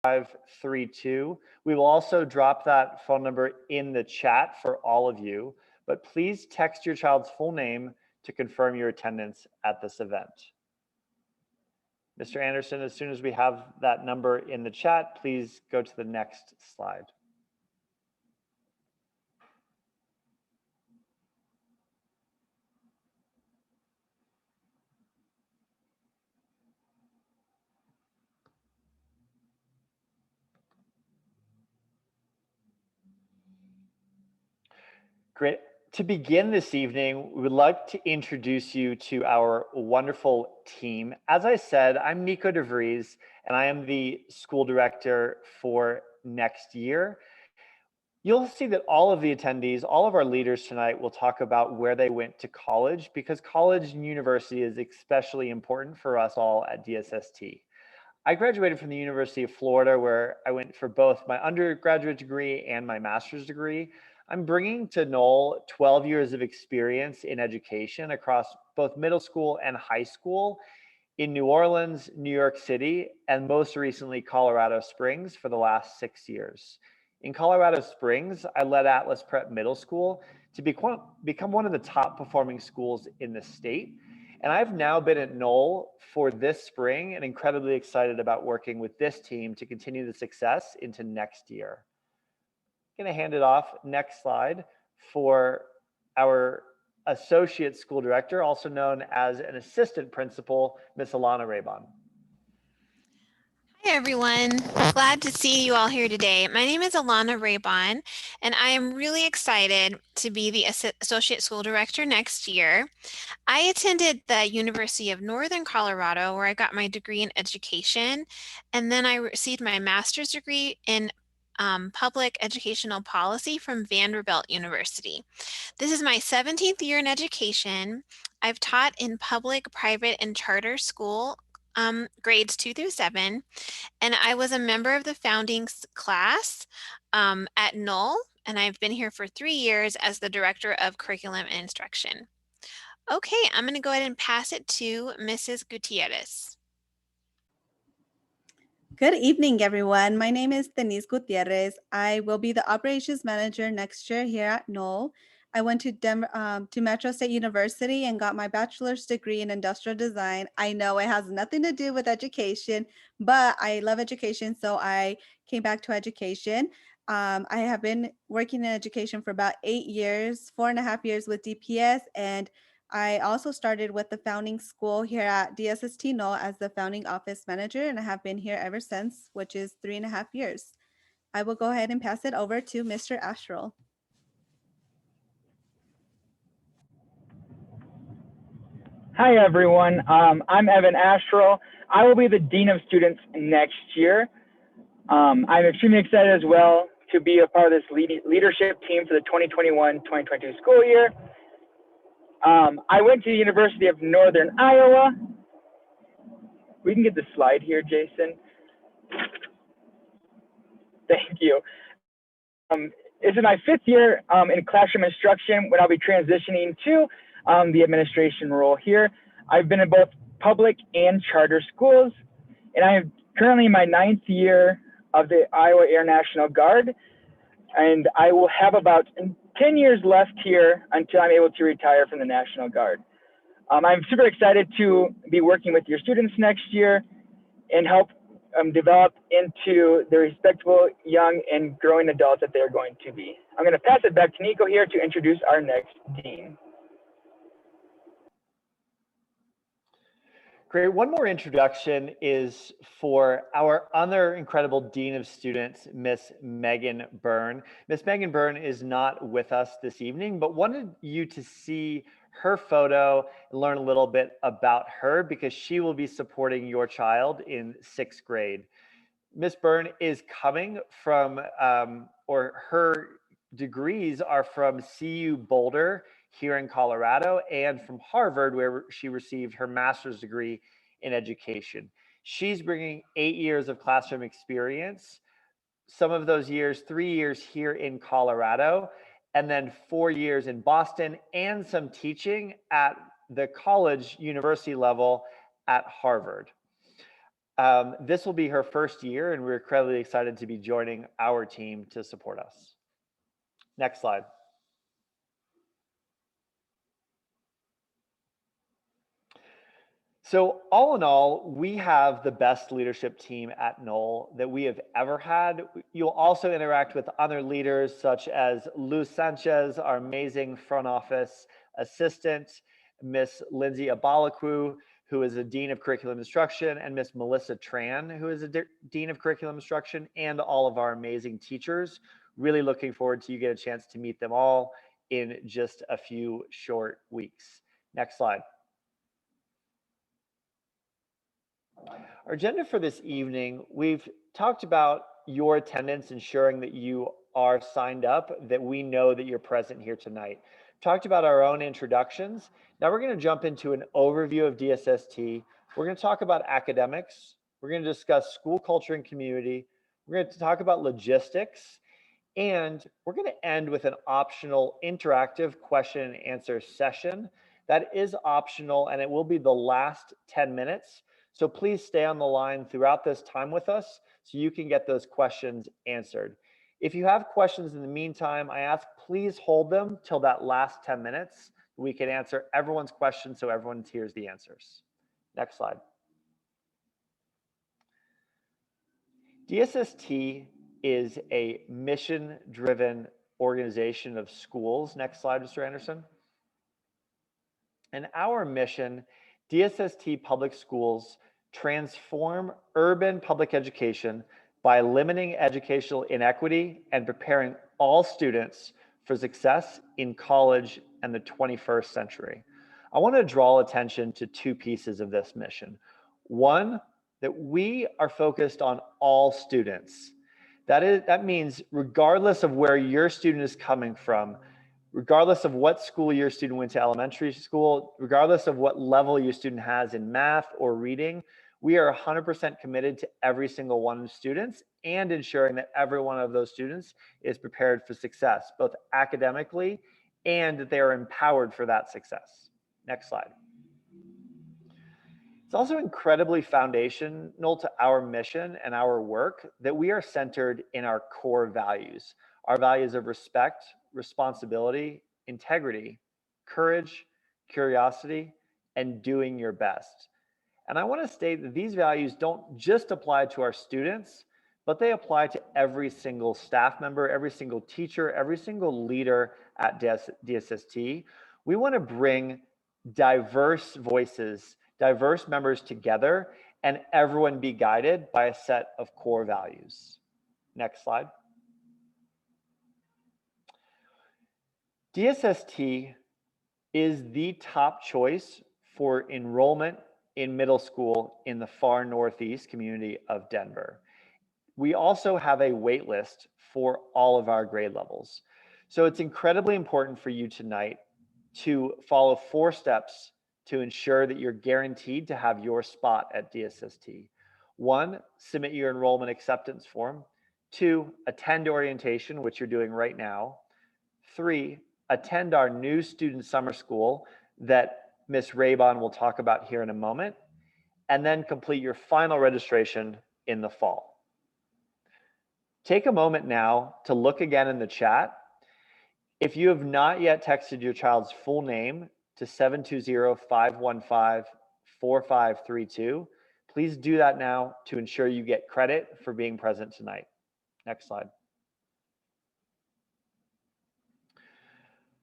532. We will also drop that phone number in the chat for all of you, but please text your child's full name to confirm your attendance at this event. Mr. Anderson, as soon as we have that number in the chat, please go to the next slide. Great. To begin this evening, we would like to introduce you to our wonderful team. As I said, I'm Nico DeVries, and I am the school director for next year. You'll see that all of the attendees, all of our leaders tonight will talk about where they went to college, because college and university is especially important for us all at DSST. I graduated from the University of Florida, where I went for both my undergraduate degree and my master's degree. I'm bringing to Noel 12 years of experience in education across both middle school and high school in New Orleans, New York City, and most recently Colorado Springs for the last 6 years. In Colorado Springs, I led Atlas Prep Middle School to become one of the top performing schools in the state. And I've now been at Noel for this spring and incredibly excited about working with this team to continue the success into next year. I'm going to hand it off, next slide, for our associate school director, also known as an assistant principal, Miss Alana Raybon. Hi, everyone. Glad to see you all here today. My name is Alana Raybon, and I am really excited to be the Associate School Director next year. I attended the University of Northern Colorado, where I got my degree in education, and then I received my master's degree in public educational policy from Vanderbilt University. This is my 17th year in education. I've taught in public, private, and charter school grades 2 through 7, and I was a member of the founding class at Noel, and I've been here for 3 years as the Director of Curriculum and Instruction. Okay, I'm going to go ahead and pass it to Mrs. Gutierrez. Good evening, everyone. My name is Denise Gutierrez. I will be the operations manager next year here at Noel. I went to Metro State University and got my bachelor's degree in industrial design. I know it has nothing to do with education, but I love education, so I came back to education. I have been working in education for about 8 years, 4.5 years with DPS, and I also started with the founding school here at DSST Noel as the founding office manager, and I have been here ever since, which is 3.5 years. I will go ahead and pass it over to Mr. Astral. Hi, everyone. I'm Evan Astral. I will be the Dean of Students next year. I'm extremely excited as well to be a part of this leadership team for the 2021-2022 school year. I went to the University of Northern Iowa. We can get the slide here, Jason. Thank you. This is my 5th year in classroom instruction when I'll be transitioning to the administration role here. I've been in both public and charter schools, and I am currently in my 9th year of the Iowa Air National Guard, and I will have about 10 years left here until I'm able to retire from the National Guard. I'm super excited to be working with your students next year and help develop into the respectable young and growing adults that they're going to be. I'm going to pass it back to Nico here to introduce our next dean. Great. One more introduction is for our other incredible Dean of Students, Miss Megan Byrne. Miss Megan Byrne is not with us this evening, but wanted you to see her photo and learn a little bit about her because she will be supporting your child in 6th grade. Miss Byrne is coming from, or her degrees are from CU Boulder here in Colorado and from Harvard, where she received her master's degree in education. She's bringing 8 years of classroom experience, some of those years, 3 years here in Colorado, and then 4 years in Boston, and some teaching at the college university level at Harvard. This will be her first year, and we're incredibly excited to be joining our team to support us. Next slide. So all in all, we have the best leadership team at Noel that we have ever had. You'll also interact with other leaders such as Luz Sanchez, our amazing front office assistant, Miss Lindsay Abalakwu, who is a Dean of Curriculum Instruction, and Miss Melissa Tran, who is a Dean of Curriculum Instruction, and all of our amazing teachers. Really looking forward to you get a chance to meet them all in just a few short weeks. Next slide. Our agenda for this evening, we've talked about your attendance, ensuring that you are signed up, that we know that you're present here tonight. Talked about our own introductions. Now we're going to jump into an overview of DSST. We're going to talk about academics. We're going to discuss school culture and community. We're going to talk about logistics. And we're going to end with an optional interactive question and answer session. That is optional, and it will be the last 10 minutes. So please stay on the line throughout this time with us so you can get those questions answered. If you have questions in the meantime, I ask please hold them till that last 10 minutes. We can answer everyone's questions so everyone hears the answers. Next slide. DSST is a mission-driven organization of schools. Next slide, Mr. Anderson. And our mission, DSST Public Schools transform urban public education by limiting educational inequity and preparing all students for success in college and the 21st century. I want to draw attention to two pieces of this mission. One, that we are focused on all students. That means regardless of where your student is coming from, regardless of what school your student went to elementary school, regardless of what level your student has in math or reading, we are 100% committed to every single one of the students and ensuring that every one of those students is prepared for success, both academically and that they are empowered for that success. Next slide. It's also incredibly foundational to our mission and our work that we are centered in our core values. Our values of respect, responsibility, integrity, courage, curiosity, and doing your best. And I want to state that these values don't just apply to our students, but they apply to every single staff member, every single teacher, every single leader at DSST. We want to bring diverse voices, diverse members together, and everyone be guided by a set of core values. Next slide. DSST is the top choice for enrollment in middle school in the far northeast community of Denver. We also have a wait list for all of our grade levels. So it's incredibly important for you tonight to follow 4 steps to ensure that you're guaranteed to have your spot at DSST. 1, submit your enrollment acceptance form. 2, attend orientation, which you're doing right now. 3, attend our new student summer school that Ms. Raybon will talk about here in a moment, and then complete your final registration in the fall. Take a moment now to look again in the chat. If you have not yet texted your child's full name to 720-515-4532, please do that now to ensure you get credit for being present tonight. Next slide.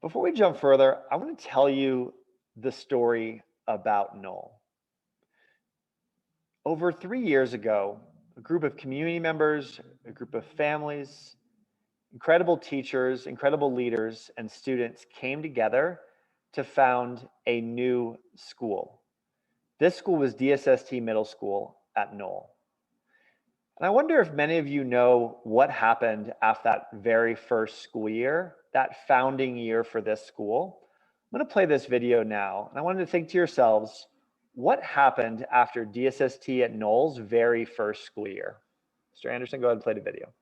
Before we jump further, I want to tell you the story about Noel. Over 3 years ago, a group of community members, a group of families, incredible teachers, incredible leaders, and students came together to found a new school. This school was DSST Middle School at Noel. And I wonder if many of you know what happened after that very first school year, that founding year for this school. I'm going to play this video now, and I want you to think to yourselves, what happened after DSST at Noel's very first school year? Mr. Anderson, go ahead and play the video.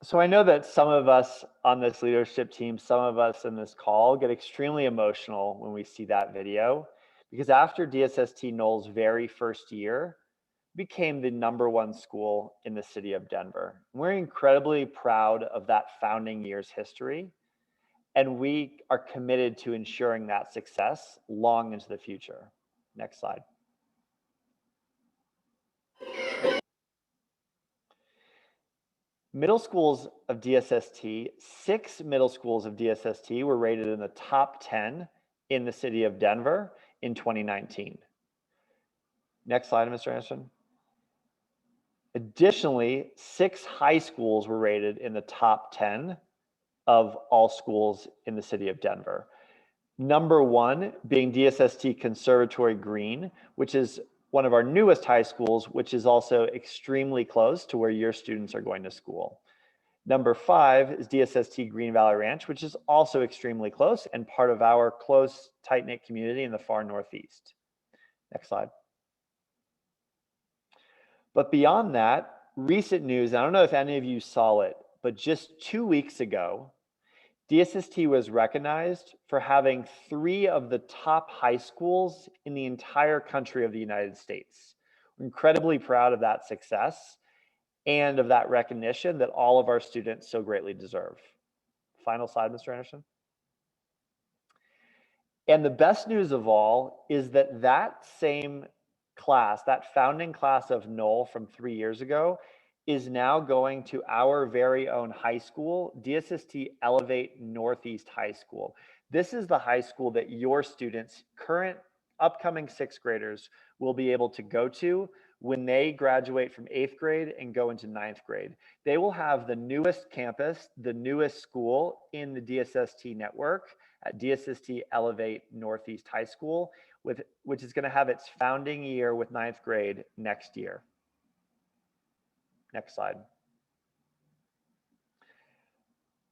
So I know that some of us on this leadership team, some of us in this call get extremely emotional when we see that video, because after DSST Noel's very first year, became the #1 school in the city of Denver. We're incredibly proud of that founding year's history, and we are committed to ensuring that success long into the future. Next slide. Middle schools of DSST, 6 middle schools of DSST were rated in the top 10 in the city of Denver in 2019. Next slide, Mr. Anderson. Additionally, 6 high schools were rated in the top 10 of all schools in the city of Denver. #1 being DSST Conservatory Green, which is one of our newest high schools, which is also extremely close to where your students are going to school. #5 is DSST Green Valley Ranch, which is also extremely close and part of our close, tight-knit community in the far northeast. Next slide. But beyond that, recent news, I don't know if any of you saw it, but just 2 weeks ago, DSST was recognized for having 3 of the top high schools in the entire country of the United States. We're incredibly proud of that success and of that recognition that all of our students so greatly deserve. Final slide, Mr. Anderson. And the best news of all is that that same class, that founding class of Noel from 3 years ago, is now going to our very own high school, DSST Elevate Northeast High School. This is the high school that your students, current upcoming 6th graders, will be able to go to when they graduate from 8th grade and go into 9th grade. They will have the newest campus, the newest school in the DSST network at DSST Elevate Northeast High School, which is going to have its founding year with 9th grade next year. Next slide.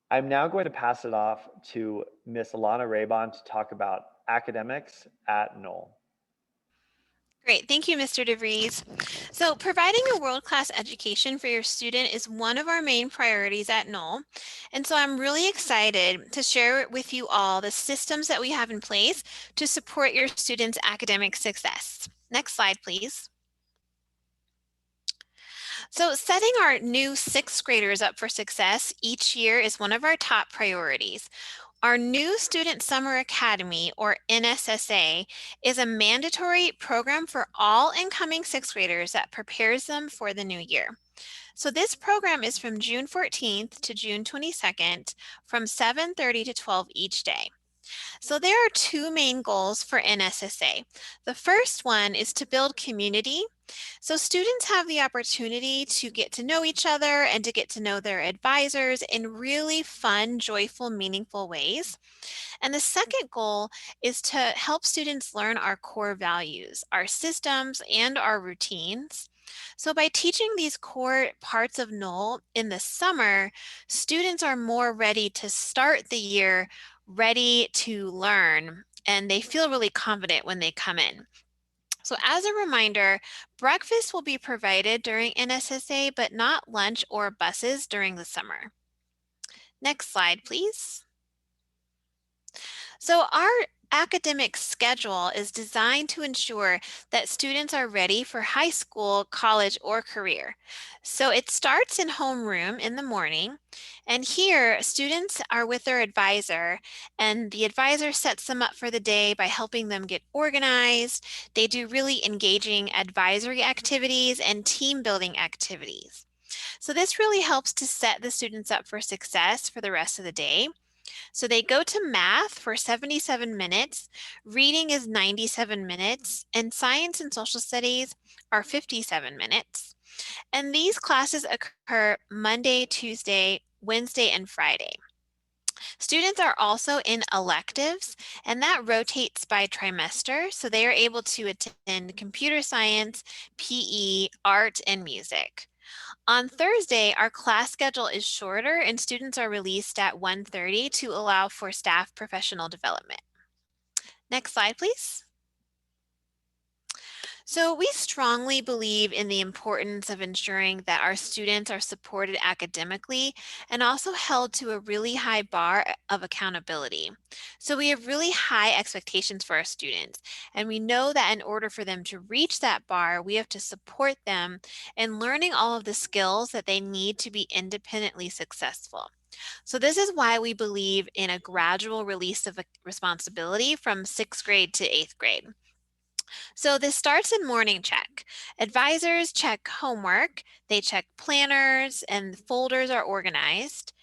I'm now going to pass it off to Miss Alana Raybon to talk about academics at Noel. Great, thank you, Mr. DeVries. So providing a world-class education for your student is one of our main priorities at Noel. And so I'm really excited to share with you all the systems that we have in place to support your students' academic success. Next slide, please. So setting our new 6th graders up for success each year is one of our top priorities. Our new Student Summer Academy, or NSSA, is a mandatory program for all incoming 6th graders that prepares them for the new year. So this program is from June 14th to June 22nd from 7:30 to 12 each day. So there are 2 main goals for NSSA. The first one is to build community. So students have the opportunity to get to know each other and to get to know their advisors in really fun, joyful, meaningful ways. And the second goal is to help students learn our core values, our systems, and our routines. So by teaching these core parts of Noel in the summer, students are more ready to start the year ready to learn, and they feel really confident when they come in. So as a reminder, breakfast will be provided during NSSA, but not lunch or buses during the summer. Next slide, please. So our academic schedule is designed to ensure that students are ready for high school, college, or career. So it starts in homeroom in the morning, and here students are with their advisor, and the advisor sets them up for the day by helping them get organized. They do really engaging advisory activities and team building activities. So this really helps to set the students up for success for the rest of the day. So they go to math for 77 minutes, reading is 97 minutes, and science and social studies are 57 minutes. And these classes occur Monday, Tuesday, Wednesday, and Friday. Students are also in electives, and that rotates by trimester, so they are able to attend computer science, PE, art, and music. On Thursday, our class schedule is shorter and students are released at 1:30 to allow for staff professional development. Next slide, please. So we strongly believe in the importance of ensuring that our students are supported academically and also held to a really high bar of accountability. So we have really high expectations for our students, and we know that in order for them to reach that bar, we have to support them in learning all of the skills that they need to be independently successful. So this is why we believe in a gradual release of responsibility from 6th grade to 8th grade. So this starts in morning check. Advisors check homework, they check planners, and folders are organized.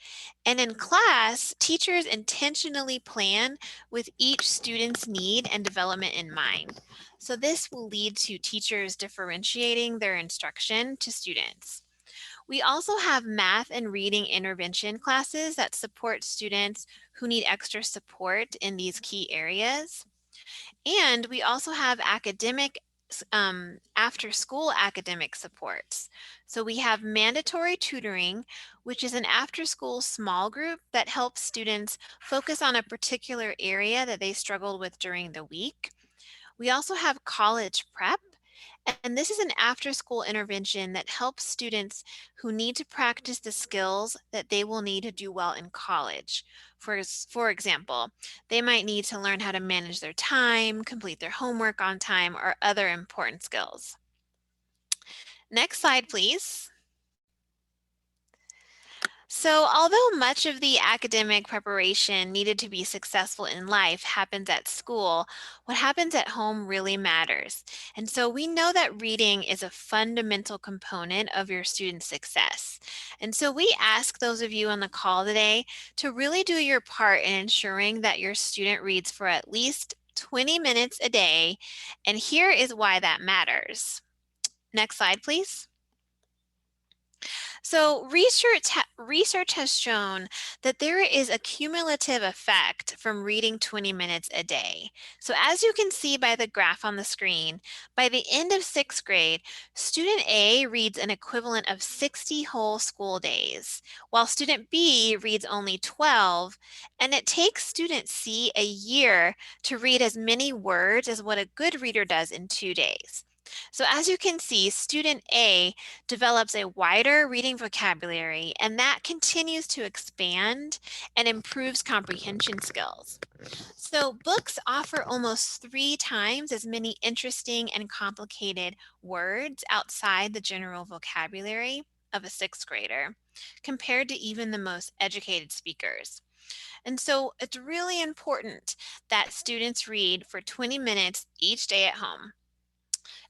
And in class, teachers intentionally plan with each student's need and development in mind. So this will lead to teachers differentiating their instruction to students. We also have math and reading intervention classes that support students who need extra support in these key areas. And we also have academic after school academic supports. So we have mandatory tutoring, which is an after school small group that helps students focus on a particular area that they struggled with during the week. We also have college prep, and this is an after school intervention that helps students who need to practice the skills that they will need to do well in college. For example, they might need to learn how to manage their time, complete their homework on time, or other important skills. Next slide, please. So although much of the academic preparation needed to be successful in life happens at school, what happens at home really matters. And so we know that reading is a fundamental component of your student's success. And so we ask those of you on the call today to really do your part in ensuring that your student reads for at least 20 minutes a day. And here is why that matters. Next slide, please. So research has shown that there is a cumulative effect from reading 20 minutes a day. So as you can see by the graph on the screen, by the end of 6th grade, student A reads an equivalent of 60 whole school days, while student B reads only 12, and it takes student C a year to read as many words as what a good reader does in 2 days. So as you can see, student A develops a wider reading vocabulary, and that continues to expand and improves comprehension skills. So books offer almost 3 times as many interesting and complicated words outside the general vocabulary of a 6th grader compared to even the most educated speakers. And so it's really important that students read for 20 minutes each day at home.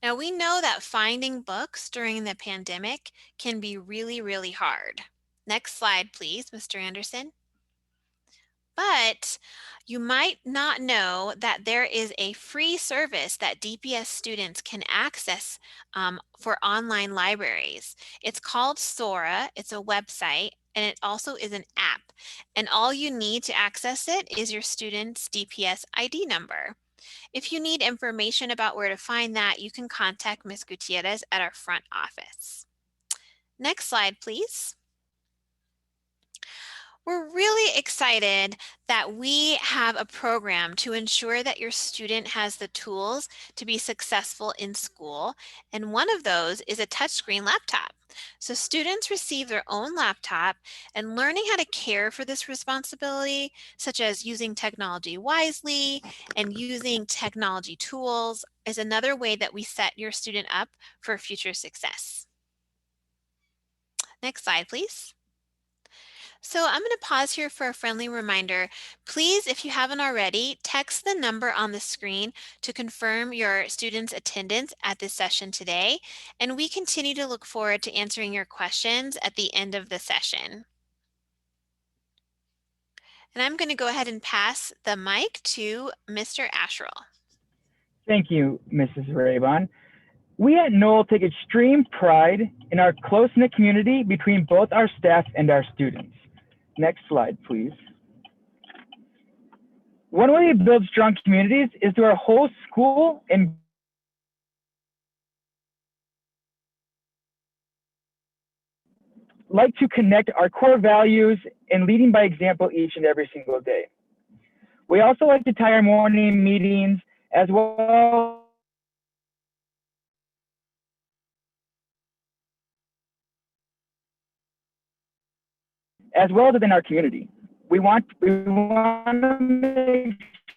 Now, we know that finding books during the pandemic can be really, really hard. Next slide, please, Mr. Anderson. But you might not know that there is a free service that DPS students can access for online libraries. It's called Sora. It's a website, and it also is an app. And all you need to access it is your student's DPS ID number. If you need information about where to find that, you can contact Ms. Gutierrez at our front office. Next slide, please. We're really excited that we have a program to ensure that your student has the tools to be successful in school, and one of those is a touchscreen laptop. So students receive their own laptop, and learning how to care for this responsibility, such as using technology wisely and using technology tools, is another way that we set your student up for future success. Next slide, please. So I'm going to pause here for a friendly reminder. Please, if you haven't already, text the number on the screen to confirm your students' attendance at this session today, and we continue to look forward to answering your questions at the end of the session. And I'm going to go ahead and pass the mic to Mr. Asherle. Thank you, Mrs. Raybon. We at Noel take extreme pride in our close-knit community between both our staff and our students. Next slide, please. One way to build strong communities is through our whole school and like to connect our core values and leading by example each and every single day. We also like to tie our morning meetings as well as within our community. We want to make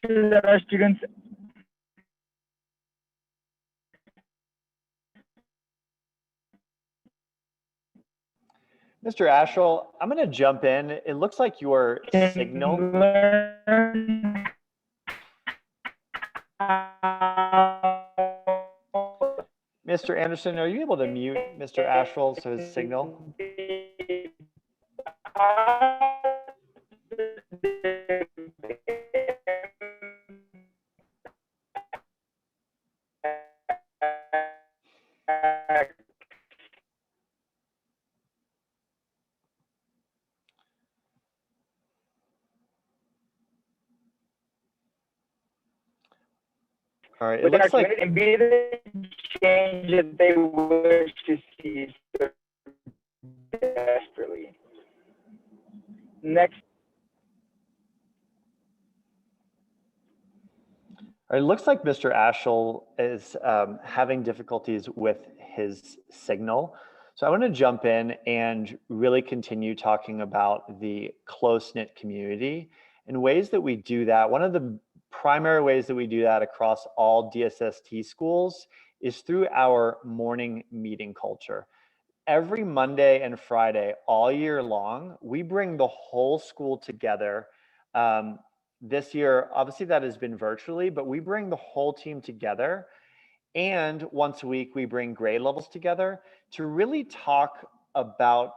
sure that our students Mr. Asherle, I'm going to jump in. It looks like your can signal. learn Mr. Anderson, are you able to mute Mr. Asherle so his signal? All right, it within our looks like community and be the change that they wish to see so desperately. Next. it looks like Mr. Asherle is having difficulties with his signal. So I want to jump in and really continue talking about the close-knit community and ways that we do that. One of the primary ways that we do that across all DSST schools is through our morning meeting culture. Every Monday and Friday, all year long, we bring the whole school together. This year, obviously that has been virtually, but we bring the whole team together. And once a week, we bring grade levels together to really talk about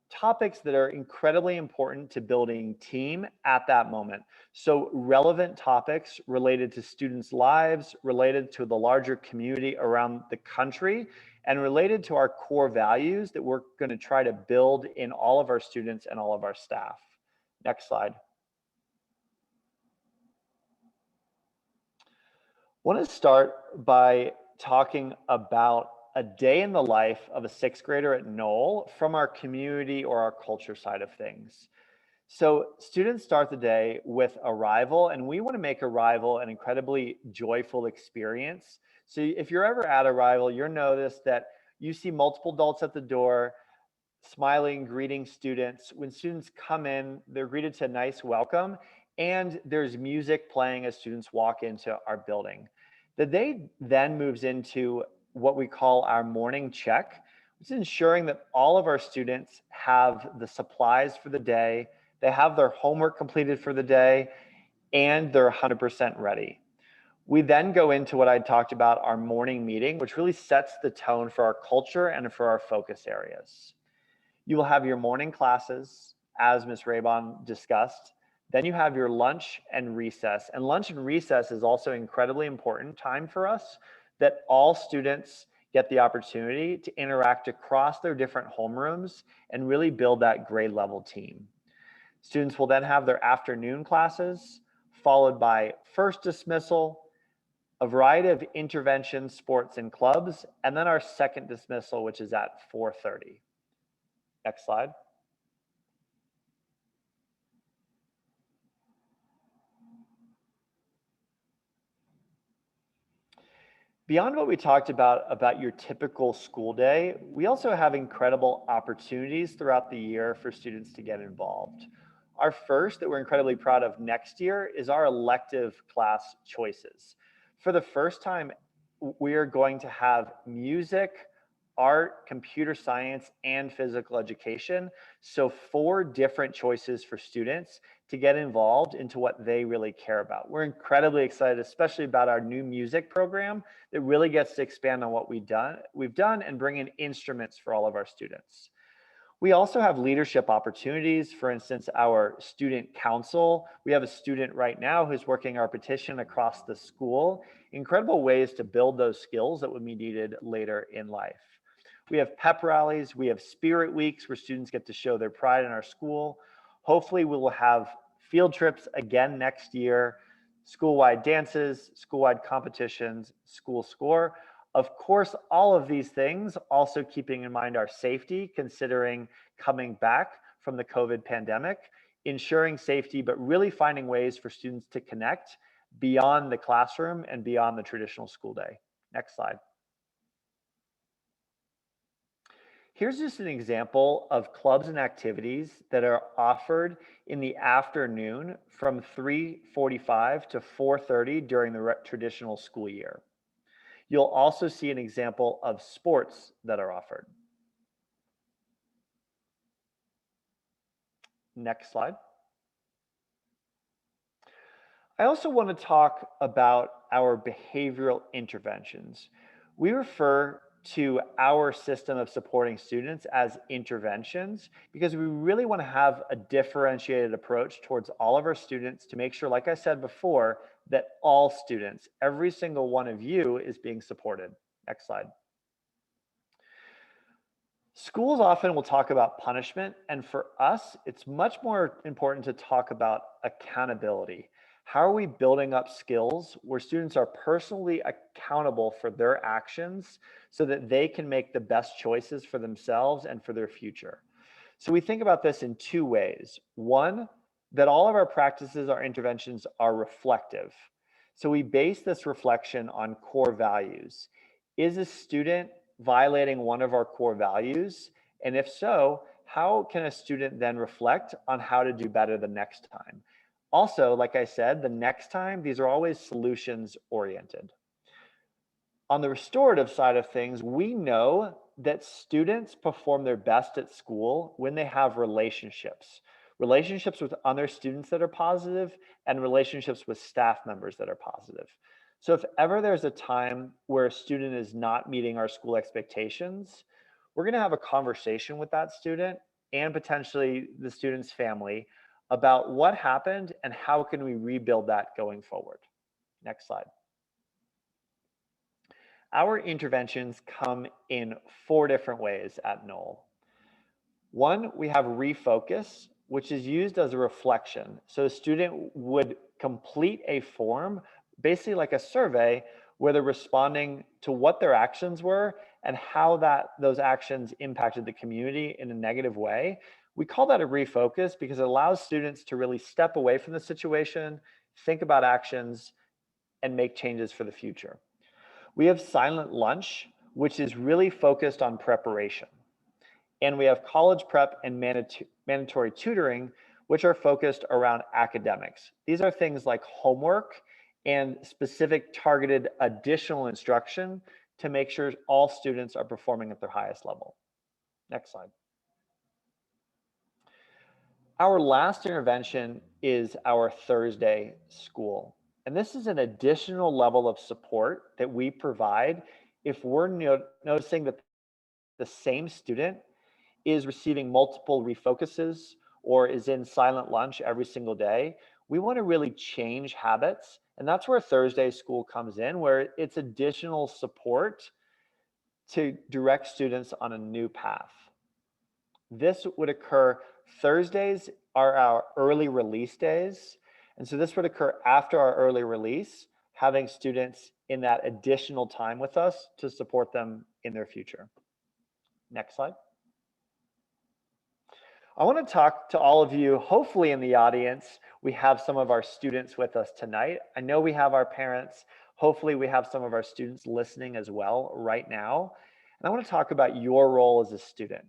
topics that are incredibly important to building team at that moment. So relevant topics related to students' lives, related to the larger community around the country, and related to our core values that we're going to try to build in all of our students and all of our staff. Next slide. I want to start by talking about a day in the life of a sixth grader at Noel from our community or our culture side of things. So students start the day with Arrival, and we want to make Arrival an incredibly joyful experience. So if you're ever at Arrival, you'll notice that you see multiple adults at the door, smiling, greeting students. When students come in, they're greeted to a nice welcome, and there's music playing as students walk into our building. The day then moves into what we call our morning check, which is ensuring that all of our students have the supplies for the day, they have their homework completed for the day, and they're 100% ready. We then go into what I talked about, our morning meeting, which really sets the tone for our culture and for our focus areas. You will have your morning classes, as Ms. Raybon discussed. Then you have your lunch and recess. And lunch and recess is also incredibly important time for us, that all students get the opportunity to interact across their different homerooms and really build that grade level team. Students will then have their afternoon classes, followed by first dismissal, a variety of interventions, sports, and clubs, and then our second dismissal, which is at 4:30. Next slide. Beyond what we talked about your typical school day, we also have incredible opportunities throughout the year for students to get involved. Our first that we're incredibly proud of next year is our elective class choices. For the first time, we are going to have music, art, computer science, and physical education. So 4 different choices for students to get involved into what they really care about. We're incredibly excited, especially about our new music program that really gets to expand on what we've done and bring in instruments for all of our students. We also have leadership opportunities. For instance, our student council. We have a student right now who's working our petition across the school. Incredible ways to build those skills that would be needed later in life. We have pep rallies. We have spirit weeks where students get to show their pride in our school. Hopefully we will have field trips again next year, school-wide dances, school-wide competitions, school score. Of course, all of these things also keeping in mind our safety, considering coming back from the COVID pandemic, ensuring safety, but really finding ways for students to connect beyond the classroom and beyond the traditional school day. Next slide. Here's just an example of clubs and activities that are offered in the afternoon from 3:45 to 4:30 during the traditional school year. You'll also see an example of sports that are offered. Next slide. I also want to talk about our behavioral interventions. We refer to our system of supporting students as interventions because we really want to have a differentiated approach towards all of our students to make sure, like I said before, that all students, every single one of you, is being supported. Next slide. Schools often will talk about punishment, and for us, it's much more important to talk about accountability. How are we building up skills where students are personally accountable for their actions so that they can make the best choices for themselves and for their future? So we think about this in 2 ways. One, that all of our practices, our interventions are reflective. So we base this reflection on core values. Is a student violating one of our core values? And if so, how can a student then reflect on how to do better the next time? Also, like I said, the next time, these are always solutions oriented. On the restorative side of things, we know that students perform their best at school when they have relationships with other students that are positive and relationships with staff members that are positive. So if ever there's a time where a student is not meeting our school expectations, we're going to have a conversation with that student and potentially the student's family about what happened and how can we rebuild that going forward. Next slide. Our interventions come in 4 different ways at Noel. One, we have refocus, which is used as a reflection. So a student would complete a form, basically like a survey, where they're responding to what their actions were and how those actions impacted the community in a negative way. We call that a refocus because it allows students to really step away from the situation, think about actions, and make changes for the future. We have silent lunch, which is really focused on preparation. And we have college prep and mandatory tutoring, which are focused around academics. These are things like homework and specific targeted additional instruction to make sure all students are performing at their highest level. Next slide. Our last intervention is our Thursday school. And this is an additional level of support that we provide if we're noticing that the same student is receiving multiple refocuses or is in silent lunch every single day. We want to really change habits. And that's where Thursday school comes in, where it's additional support to direct students on a new path. This would occur, Thursdays are our early release days. And so this would occur after our early release, having students in that additional time with us to support them in their future. Next slide. I want to talk to all of you, hopefully in the audience, we have some of our students with us tonight. I know we have our parents. Hopefully we have some of our students listening as well right now. And I want to talk about your role as a student.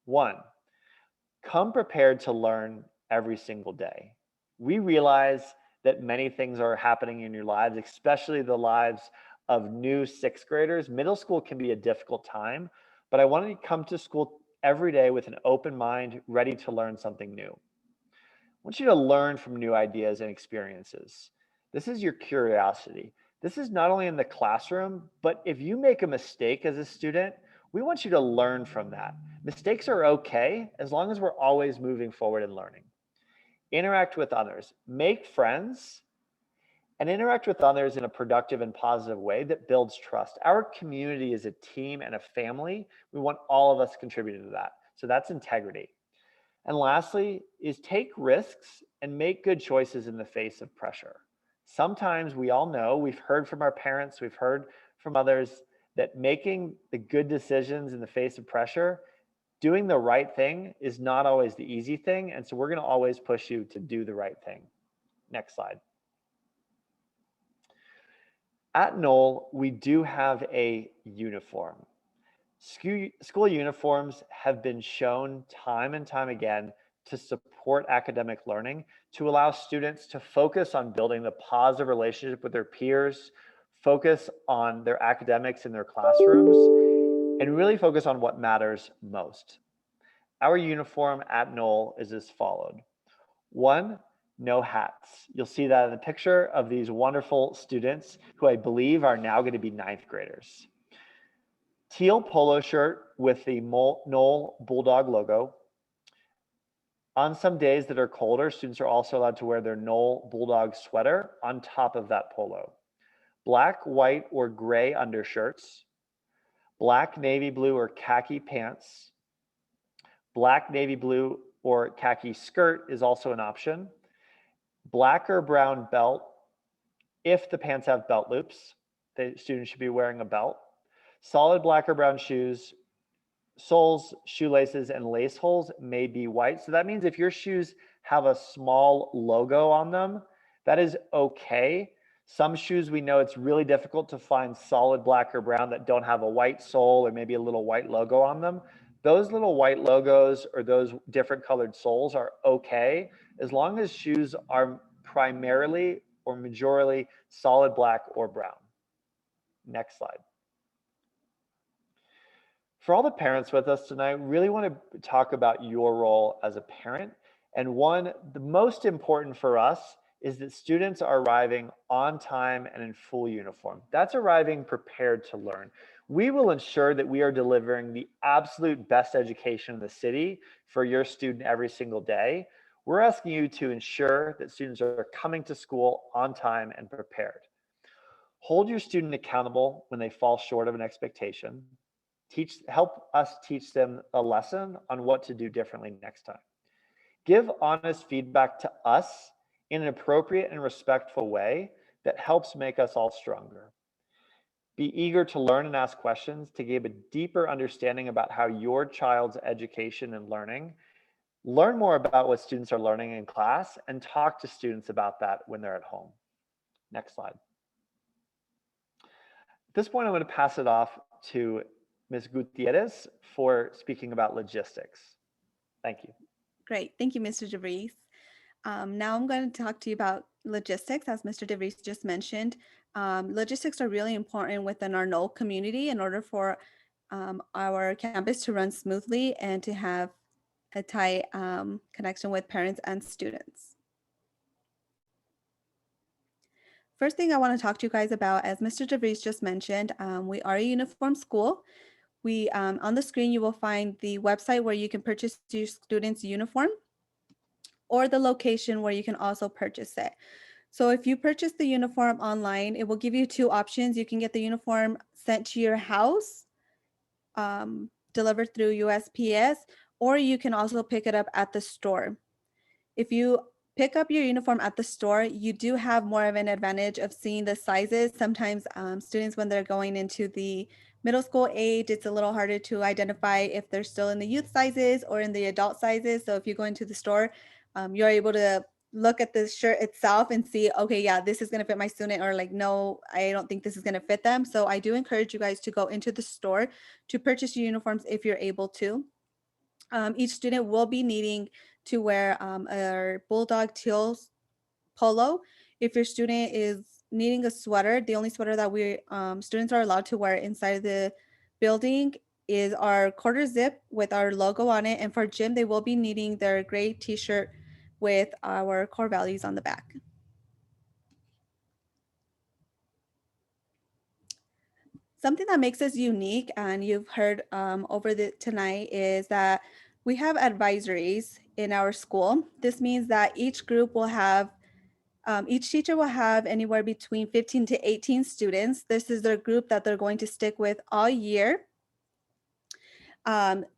One, come prepared to learn every single day. We realize that many things are happening in your lives, especially the lives of new sixth graders. Middle school can be a difficult time, but I want you to come to school every day with an open mind, ready to learn something new. I want you to learn from new ideas and experiences. This is your curiosity. This is not only in the classroom, but if you make a mistake as a student, we want you to learn from that. Mistakes are okay as long as we're always moving forward and learning. Interact with others, make friends, and interact with others in a productive and positive way that builds trust. Our community is a team and a family. We want all of us contributing to that. So that's integrity. And lastly is take risks and make good choices in the face of pressure. Sometimes we all know, we've heard from our parents, we've heard from others that making the good decisions in the face of pressure, doing the right thing is not always the easy thing. And so we're going to always push you to do the right thing. Next slide. At Noel, we do have a uniform. School uniforms have been shown time and time again to support academic learning, to allow students to focus on building the positive relationship with their peers, focus on their academics in their classrooms, and really focus on what matters most. Our uniform at Noel is as followed. One, no hats. You'll see that in the picture of these wonderful students who I believe are now going to be ninth graders. Teal polo shirt with the Noel Bulldog logo. On some days that are colder, students are also allowed to wear their Noel Bulldog sweater on top of that polo. Black, white, or gray undershirts. Black, navy blue, or khaki pants. Black, navy blue, or khaki skirt is also an option. Black or brown belt. If the pants have belt loops, the student should be wearing a belt. Solid black or brown shoes. Soles, shoelaces, and lace holes may be white. So that means if your shoes have a small logo on them, that is okay. Some shoes we know it's really difficult to find solid black or brown that don't have a white sole or maybe a little white logo on them. Those little white logos or those different colored soles are okay as long as shoes are primarily or majorly solid black or brown. Next slide. For all the parents with us tonight, really want to talk about your role as a parent. And one, the most important for us is that students are arriving on time and in full uniform. That's arriving prepared to learn. We will ensure that we are delivering the absolute best education in the city for your student every single day. We're asking you to ensure that students are coming to school on time and prepared. Hold your student accountable when they fall short of an expectation. Help us teach them a lesson on what to do differently next time. Give honest feedback to us in an appropriate and respectful way that helps make us all stronger. Be eager to learn and ask questions to give a deeper understanding about how your child's education and learning. Learn more about what students are learning in class and talk to students about that when they're at home. Next slide. At this point, I'm going to pass it off to Ms. Gutierrez for speaking about logistics. Thank you. Great. Thank you, Mr. DeVries. Now I'm going to talk to you about logistics, as Mr. DeVries just mentioned. Logistics are really important within our Noel community in order for our campus to run smoothly and to have a tight connection with parents and students. First thing I want to talk to you guys about, as Mr. DeVries just mentioned, we are a uniform school. We on the screen, you will find the website where you can purchase your student's uniform or the location where you can also purchase it. So if you purchase the uniform online, it will give you two options. You can get the uniform sent to your house, delivered through USPS, or you can also pick it up at the store. If you pick up your uniform at the store, you do have more of an advantage of seeing the sizes. Sometimes students, when they're going into the middle school age, it's a little harder to identify if they're still in the youth sizes or in the adult sizes. So if you go into the store, you're able to look at the shirt itself and see, okay, yeah, this is going to fit my student, or like, no, I don't think this is going to fit them. So I do encourage you guys to go into the store to purchase your uniforms if you're able to. Each student will be needing to wear a bulldog teal polo. If your student is needing a sweater, the only sweater that we students are allowed to wear inside the building is our quarter zip with our logo on it. And for gym, they will be needing their gray t-shirt with our core values on the back. Something that makes us unique, and you've heard over tonight, is that we have advisories in our school. This means that each group will have each teacher will have anywhere between 15 to 18 students. This is their group that they're going to stick with all year.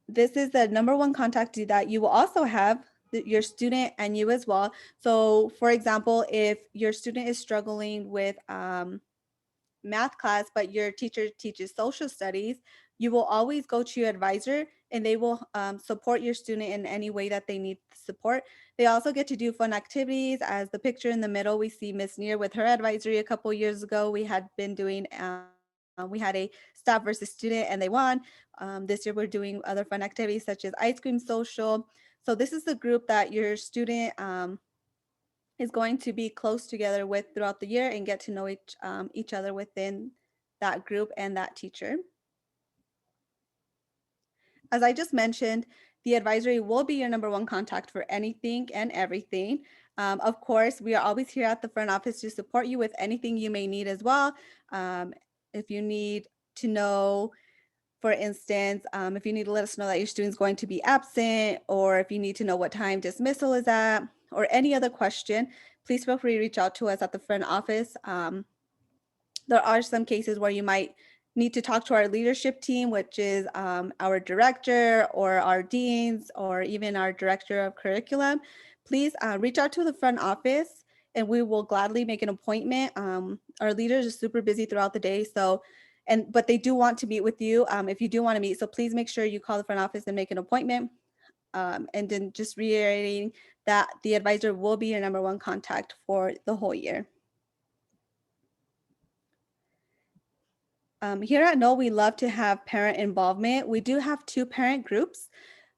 This is the number one contact that you will also have, your student and you as well. So for example, if your student is struggling with math class, but your teacher teaches social studies, you will always go to your advisor and they will support your student in any way that they need support. They also get to do fun activities. As the picture in the middle, we see Miss Neer with her advisory a couple years ago. We had been doing, we had a staff versus student and they won. This year we're doing other fun activities such as ice cream social. So this is the group that your student is going to be close together with throughout the year and get to know each other within that group and that teacher. As I just mentioned, the advisory will be your number one contact for anything and everything. Of course, we are always here at the front office to support you with anything you may need as well. If you need to know, for instance, if you need to let us know that your student's going to be absent, or if you need to know what time dismissal is at, or any other question, please feel free to reach out to us at the front office. There are some cases where you might need to talk to our leadership team, which is our director or our deans or even our director of curriculum. Please reach out to the front office and we will gladly make an appointment. Our leaders are super busy throughout the day, so but they do want to meet with you if you do want to meet. So please make sure you call the front office and make an appointment. And then just reiterating that the advisor will be your number one contact for the whole year. Here at Noel, we love to have parent involvement. We do have two parent groups.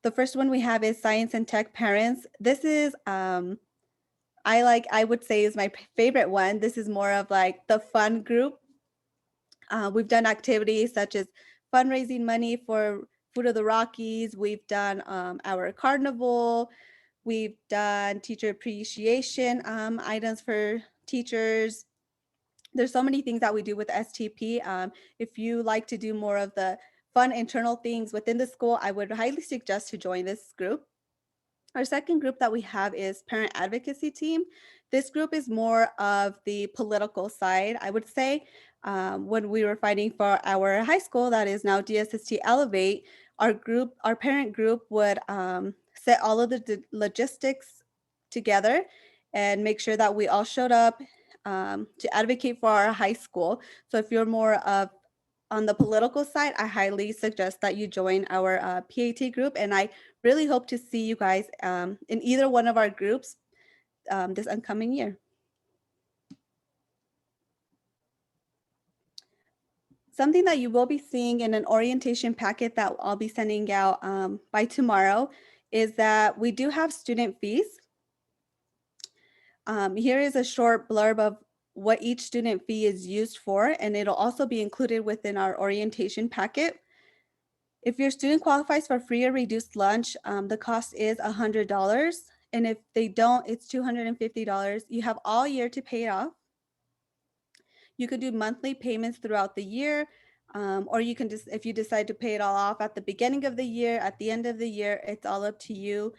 The first one we have is science and tech parents. This is, I would say is my favorite one. This is more of like the fun group. We've done activities such as fundraising money for Food of the Rockies. We've done our carnival. We've done teacher appreciation items for teachers. There's so many things that we do with STP. If you like to do more of the fun internal things within the school, I would highly suggest to join this group. Our second group that we have is parent advocacy team. This group is more of the political side, I would say. When we were fighting for our high school, that is now DSST Elevate, our parent group would set all of the logistics together and make sure that we all showed up to advocate for our high school. So if you're more of on the political side, I highly suggest that you join our PAT group, and I really hope to see you guys in either one of our groups this upcoming year. Something that you will be seeing in an orientation packet that I'll be sending out by tomorrow is that we do have student fees. Here is a short blurb of what each student fee is used for, and it'll also be included within our orientation packet. If your student qualifies for free or reduced lunch, the cost is $100. And if they don't, it's $250. You have all year to pay it off. You could do monthly payments throughout the year, or you can just, if you decide to pay it all off at the beginning of the year, at the end of the year, it's all up to you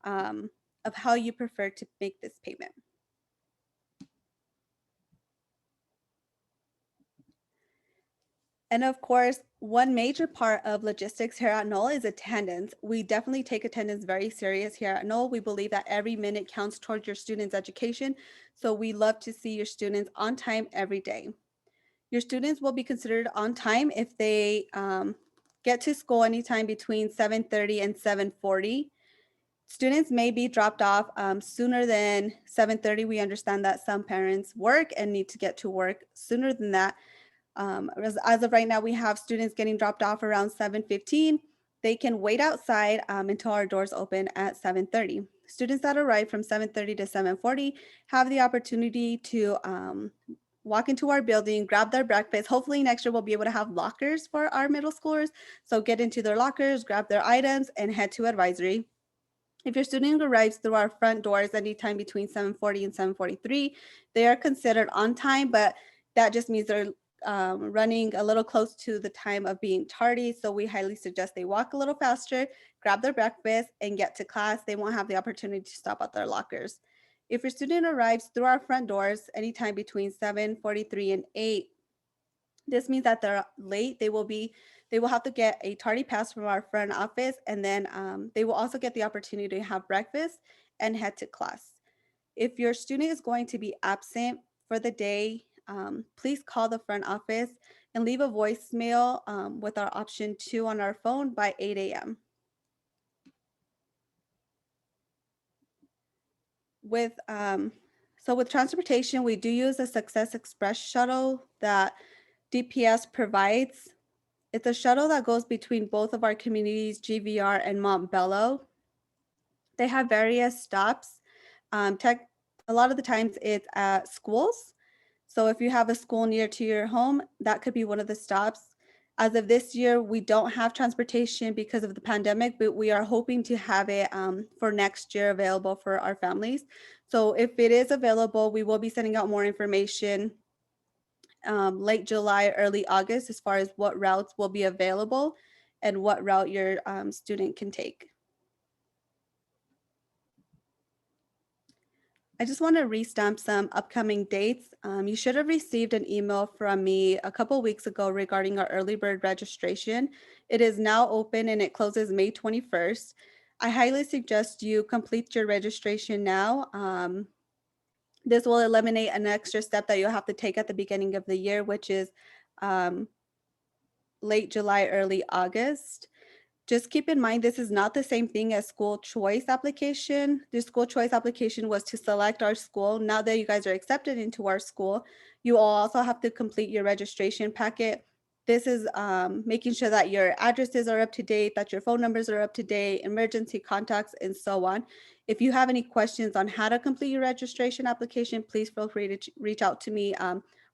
of how you prefer to make this payment. And of course, one major part of logistics here at Noel is attendance. We definitely take attendance very serious here at Noel. We believe that every minute counts towards your students' education. So we love to see your students on time every day. Your students will be considered on time if they get to school anytime between 7:30 and 7:40. Students may be dropped off sooner than 7:30. We understand that some parents work and need to get to work sooner than that. As of right now, we have students getting dropped off around 7:15. They can wait outside until our doors open at 7:30. Students that arrive from 7:30 to 7:40 have the opportunity to walk into our building, grab their breakfast. Hopefully next year we'll be able to have lockers for our middle schoolers. So get into their lockers, grab their items, and head to advisory. If your student arrives through our front doors anytime between 7:40 and 7:43, they are considered on time, but that just means they're running a little close to the time of being tardy. So we highly suggest they walk a little faster, grab their breakfast, and get to class. They won't have the opportunity to stop at their lockers. If your student arrives through our front doors anytime between 7:43 and 8, this means that they're late. They will have to get a tardy pass from our front office, and then they will also get the opportunity to have breakfast and head to class. If your student is going to be absent for the day, please call the front office and leave a voicemail with our option 2 on our phone by 8 a.m. With transportation, we do use a Success Express shuttle that DPS provides. It's a shuttle that goes between both of our communities, GVR and Montbello. They have various stops. A lot of the times it's at schools. So if you have a school near to your home, that could be one of the stops. As of this year, we don't have transportation because of the pandemic, but we are hoping to have it for next year available for our families. So if it is available, we will be sending out more information late July, early August, as far as what routes will be available and what route your student can take. I just want to restamp some upcoming dates. You should have received an email from me a couple weeks ago regarding our early bird registration. It is now open and it closes May 21st. I highly suggest you complete your registration now. This will eliminate an extra step that you'll have to take at the beginning of the year, which is late July, early August. Just keep in mind, this is not the same thing as school choice application. The school choice application was to select our school. Now that you guys are accepted into our school, you all also have to complete your registration packet. This is making sure that your addresses are up to date, that your phone numbers are up to date, emergency contacts, and so on. If you have any questions on how to complete your registration application, please feel free to reach out to me,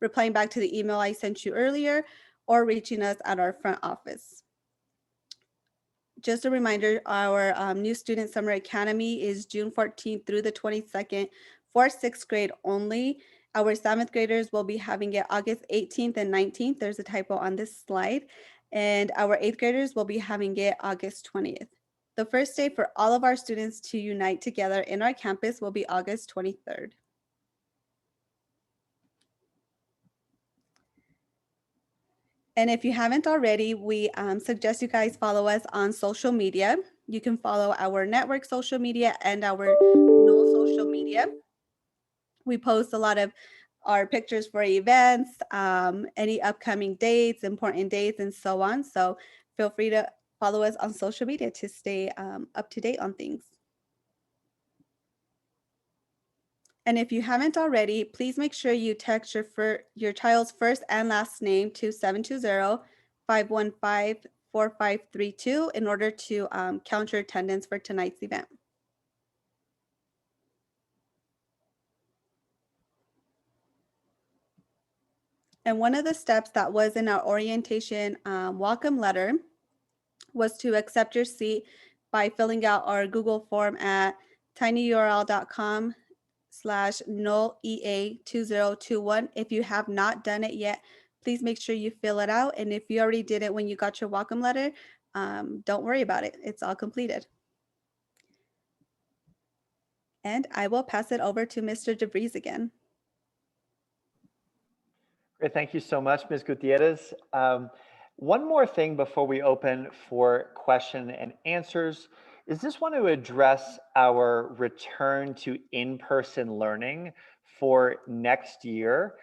replying back to the email I sent you earlier, or reaching us at our front office. Just a reminder, our new Student Summer Academy is June 14th through the 22nd for 6th grade only. Our 7th graders will be having it August 18th and 19th. There's a typo on this slide. And our 8th graders will be having it August 20th. The first day for all of our students to unite together in our campus will be August 23rd. And if you haven't already, we suggest you guys follow us on social media. You can follow our network social media and our Noel social media. We post a lot of our pictures for events, any upcoming dates, important dates, and so on. So feel free to follow us on social media to stay up to date on things. And if you haven't already, please make sure you text your child's first and last name to 720-515-4532 in order to count your attendance for tonight's event. And one of the steps that was in our orientation welcome letter was to accept your seat by filling out our Google form at tinyurl.com/NoelEA2021. If you have not done it yet, please make sure you fill it out. And if you already did it when you got your welcome letter, don't worry about it. It's all completed. And I will pass it over to Mr. DeVries again. Great, thank you so much, Ms. Gutierrez. One more thing before we open for question and answers is just want to address our return to in-person learning for next year.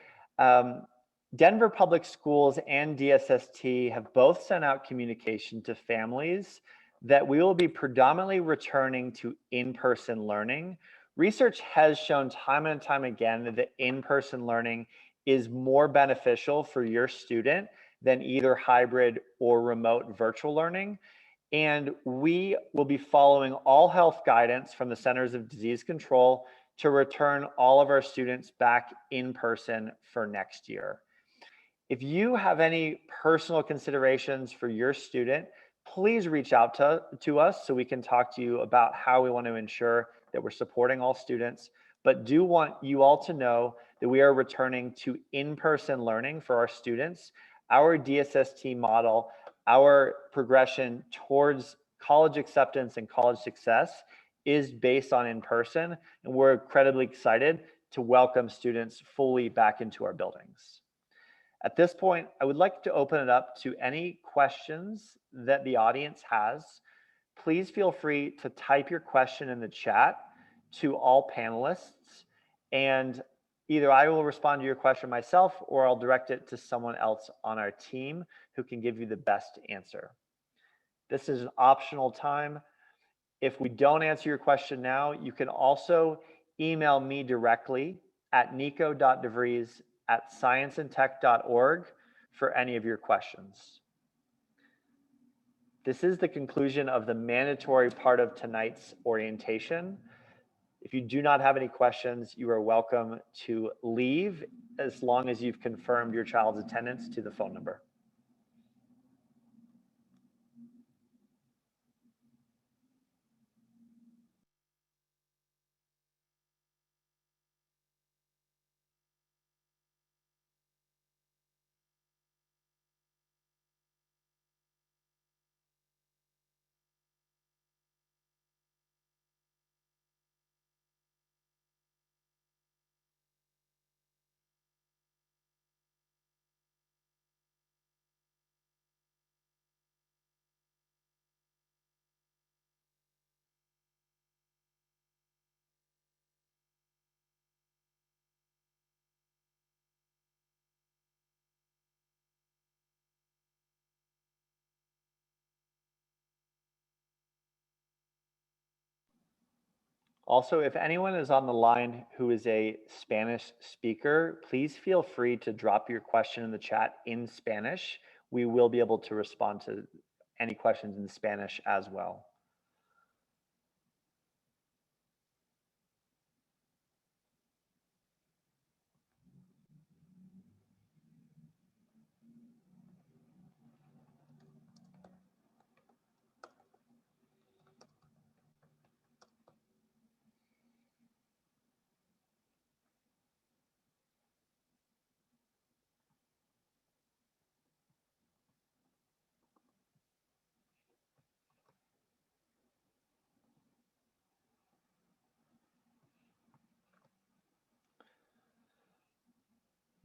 Denver Public Schools and DSST have both sent out communication to families that we will be predominantly returning to in-person learning. Research has shown time and time again that in-person learning is more beneficial for your student than either hybrid or remote virtual learning. And we will be following all health guidance from the Centers of Disease Control to return all of our students back in person for next year. If you have any personal considerations for your student, please reach out to us so we can talk to you about how we want to ensure that we're supporting all students. But do want you all to know that we are returning to in-person learning for our students. Our DSST model, our progression towards college acceptance and college success is based on in-person, and we're incredibly excited to welcome students fully back into our buildings. At this point, I would like to open it up to any questions that the audience has. Please feel free to type your question in the chat to all panelists, and either I will respond to your question myself or I'll direct it to someone else on our team who can give you the best answer. This is an optional time. If we don't answer your question now, you can also email me directly at nico.devries@scienceandtech.org for any of your questions. This is the conclusion of the mandatory part of tonight's orientation. If you do not have any questions, you are welcome to leave as long as you've confirmed your child's attendance to the phone number. Also, if anyone is on the line who is a Spanish speaker, please feel free to drop your question in the chat in Spanish. We will be able to respond to any questions in Spanish as well.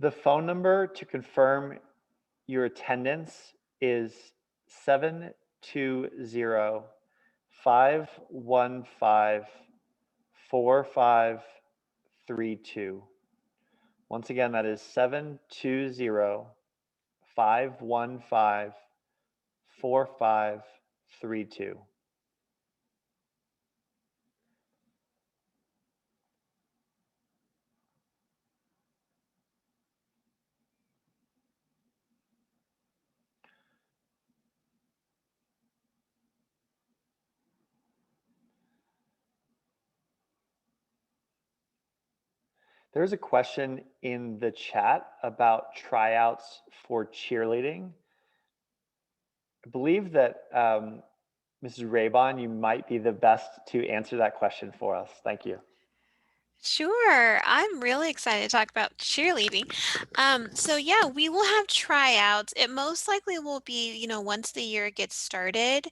The phone number to confirm your attendance is 720-515-4532. Once again, that is 720-515-4532. There's a question in the chat about tryouts for cheerleading. I believe that Mrs. Raybon, you might be the best to answer that question for us. Thank you. Sure. I'm really excited to talk about cheerleading. So yeah, we will have tryouts. It most likely will be, once the year gets started.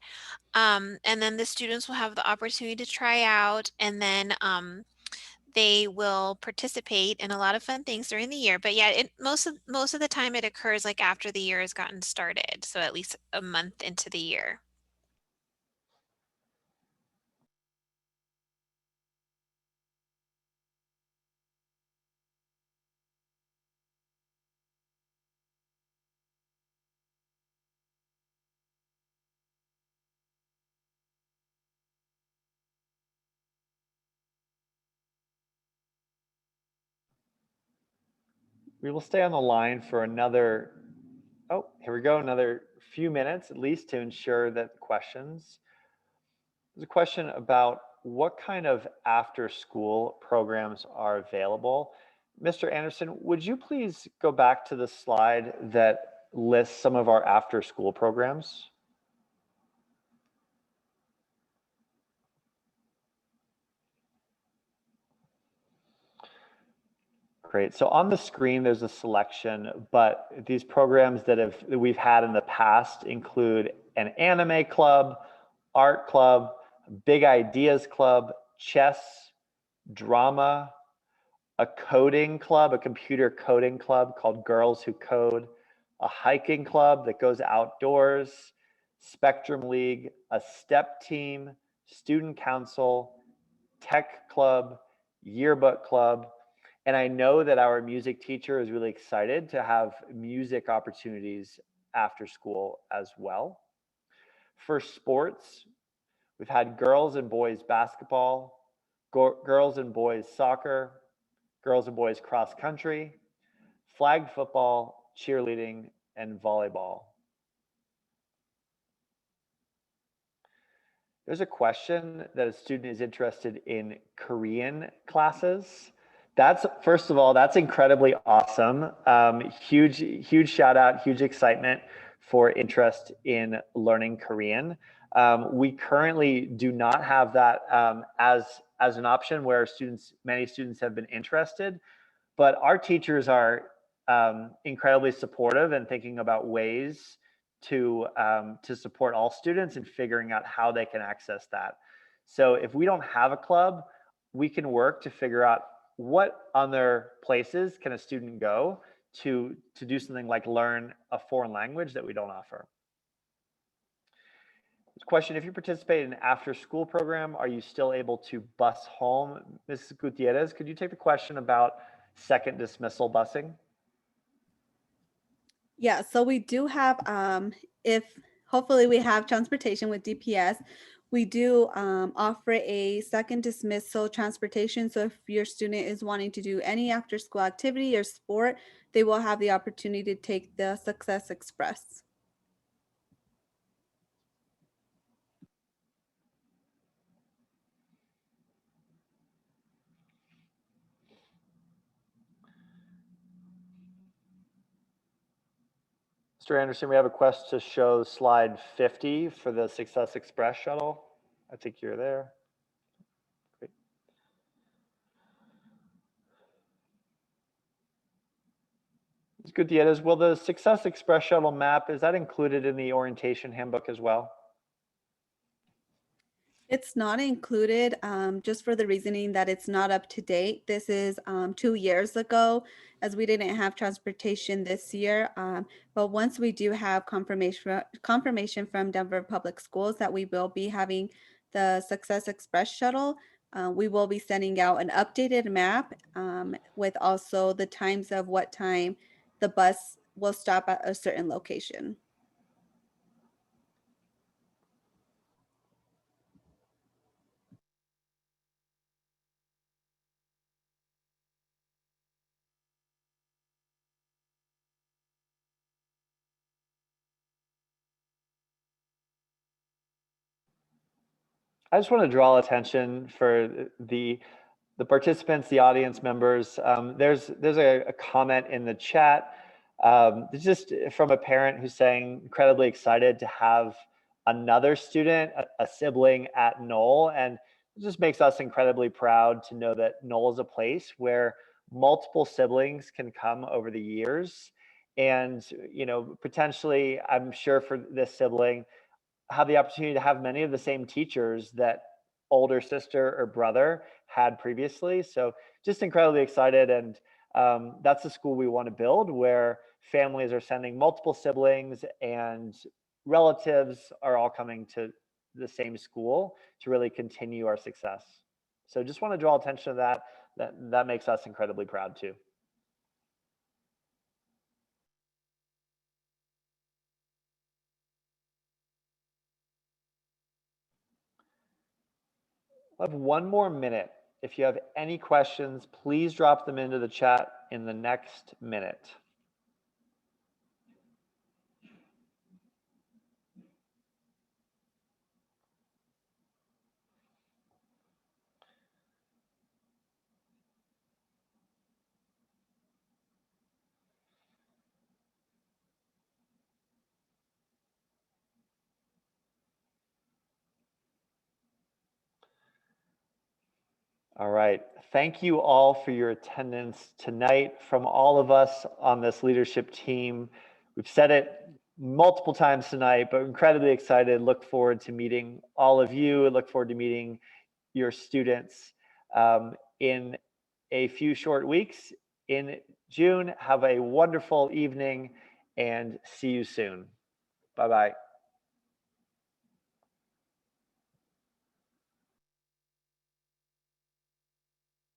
And then the students will have the opportunity to try out, and then they will participate in a lot of fun things during the year. But yeah, most of the time it occurs like after the year has gotten started, so at least a month into the year. We will stay on the line for another, oh, here we go, another few minutes at least to ensure that questions. There's a question about what kind of after school programs are available. Mr. Anderson, would you please go back to the slide that lists some of our after school programs? Great. So on the screen, there's a selection, but these programs that we've had in the past include an anime club, art club, big ideas club, chess, drama, a coding club, a computer coding club called Girls Who Code, a hiking club that goes outdoors, Spectrum League, a step team, student council, tech club, yearbook club. And I know that our music teacher is really excited to have music opportunities after school as well. For sports, we've had girls and boys basketball, girls and boys soccer, girls and boys cross country, flag football, cheerleading, and volleyball. There's a question that a student is interested in Korean classes. That's, first of all, that's incredibly awesome. Huge shout out, huge excitement for interest in learning Korean. We currently do not have that as an option where many students have been interested, but our teachers are incredibly supportive and thinking about ways to support all students and figuring out how they can access that. So if we don't have a club, we can work to figure out what other places can a student go to do something like learn a foreign language that we don't offer. Question, if you participate in an after school program, are you still able to bus home? Mrs. Gutierrez, could you take the question about second dismissal busing? Yeah, so we do have, if hopefully we have transportation with DPS, we do offer a second dismissal transportation. So if your student is wanting to do any after school activity or sport, they will have the opportunity to take the Success Express. Mr. Anderson, we have a quest to show slide 50 for the Success Express shuttle. I think you're there. Great. Ms. Gutierrez, will the Success Express shuttle map, is that included in the orientation handbook as well? It's not included just for the reasoning that it's not up to date. This is 2 years ago, as we didn't have transportation this year. But once we do have confirmation from Denver Public Schools that we will be having the Success Express shuttle, we will be sending out an updated map with also the times of what time the bus will stop at a certain location. I just want to draw attention for the participants, the audience members. There's a comment in the chat. It's just from a parent who's saying incredibly excited to have another student, a sibling at Noel, and it just makes us incredibly proud to know that Noel is a place where multiple siblings can come over the years, and potentially, I'm sure for this sibling, have the opportunity to have many of the same teachers that older sister or brother had previously. So just incredibly excited. And that's the school we want to build, where families are sending multiple siblings and relatives are all coming to the same school to really continue our success. So just want to draw attention to that. That makes us incredibly proud too. I have one more minute. If you have any questions, please drop them into the chat in the next minute. All right. Thank you all for your attendance tonight. From all of us on this leadership team, we've said it multiple times tonight, but incredibly excited. Look forward to meeting all of you. Look forward to meeting your students in a few short weeks in June. Have a wonderful evening and see you soon. Bye-bye.